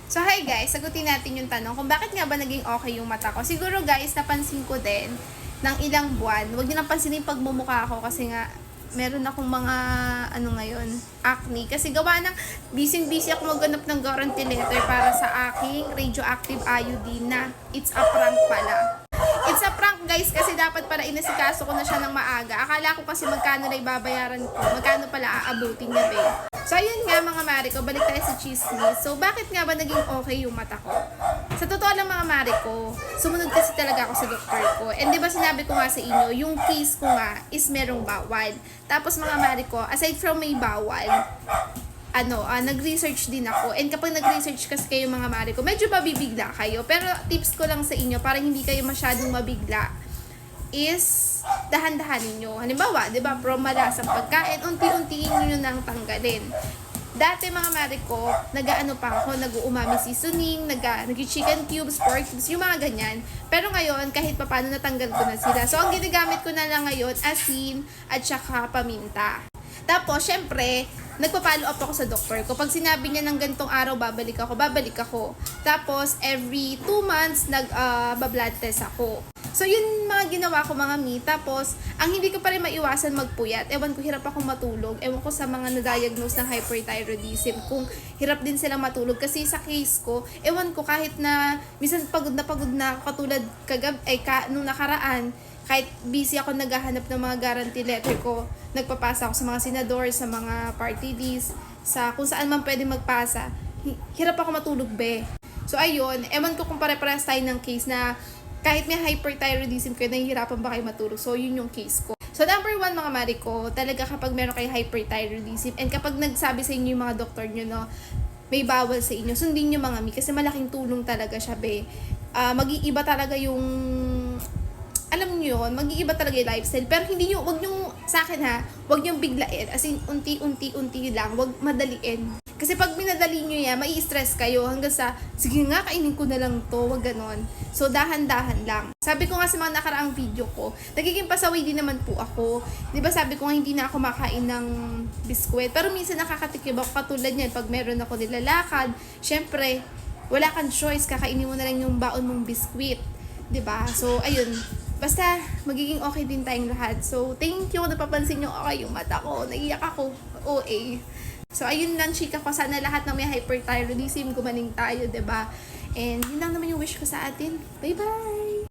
So hi guys, sagutin natin yung tanong kung bakit nga ba naging okay yung mata ko. Siguro guys, napansin ko din ng ilang buwan. Huwag niyo nang pansinin yung pagmumukha ko kasi nga meron akong mga ngayon, acne. Kasi gawa ng busy ako maghanap ng guarantee letter para sa aking radioactive iodine na it's a prank pala. It's a prank guys kasi dapat para inasikaso ko na siya ng maaga. Akala ko kasi magkano na ibabayaran ko, magkano pala aabutin niya be. So ayun nga mga mare ko, balik tayo sa chismis. So bakit nga ba naging okay yung mata ko? Sa totoo lang mga mare ko, sumunod kasi talaga ako sa doktor ko. And di ba sinabi ko nga sa inyo, yung case ko nga is merong bawal. Tapos mga mare ko, aside from may bawal, nag-research din ako. And kapag nag-research kasi kayo mga mare ko, medyo mabibigla kayo. Pero tips ko lang sa inyo para hindi kayo masyadong mabigla is dahan-dahanin nyo. Halimbawa, di ba, from malasang pagkain, unti-untiin nyo nang tanggalin. Dati mga mare ko, nag-ano pa ako, nag-umami seasoning, nag-chicken cubes, pork cubes, yung mga ganyan. Pero ngayon, kahit papano natanggal ko na sila. So, ang ginagamit ko na lang ngayon, asin at saka paminta. Tapos, syempre, nagpa-follow up ako sa doktor ko. Pag sinabi niya ng gantong araw, babalik ako. Tapos, every 2 months, nag-blood test ako. So, yun mga ginawa ko mga mi. Tapos, ang hindi ko pa rin maiwasan magpuyat. Ewan ko, hirap akong matulog. Ewan ko sa mga na-diagnose ng hyperthyroidism. Kung hirap din silang matulog. Kasi sa case ko, ewan ko, kahit na, minsan pagod na katulad nung nakaraan, kahit busy ako naghahanap ng mga guarantee letter ko, nagpapasa ako sa mga senador, sa mga party list, sa kung saan man pwede magpasa, hirap ako matulog be. So ayun, ewan ko kung pare-parehas tayo ng case na kahit may hyperthyroidism kayo, nahihirapan ba kayo matulog. So yun yung case ko. So number 1 mga mare ko, talaga kapag meron kayo hyperthyroidism and kapag nagsabi sa inyo yung mga doktor nyo, no, may bawal sa inyo, sundin nyo mga mi kasi malaking tulong talaga siya be. Mag-iiba talaga yung alam niyo yun, mag-iiba talaga yung lifestyle. Pero hindi nyo, wag nyo, sa akin ha, wag nyo biglain. As in, unti-unti lang, wag madaliin. Kasi pag minadali nyo yan, mai-stress kayo hanggang sa, sige nga, kainin ko na lang to, wag ganon. So, dahan-dahan lang. Sabi ko nga sa mga nakaraang video ko, nagiging pasaway din naman po ako. Diba sabi ko nga, hindi na ako makain ng biskwit. Pero minsan nakakatikim ako katulad niyan, pag meron ako nilalakad, syempre, wala kang choice, kakainin mo na lang yung baon mong biskwit. Diba? So, ayun. Basta, magiging okay din tayong lahat. So, thank you. Napapansin nyo okay yung mata ko. Naiyak ako. OA. So, ayun lang, chika ko. Sana lahat ng may hyperthyroidism, gumaling tayo, diba? And, yun lang naman yung wish ko sa atin. Bye-bye!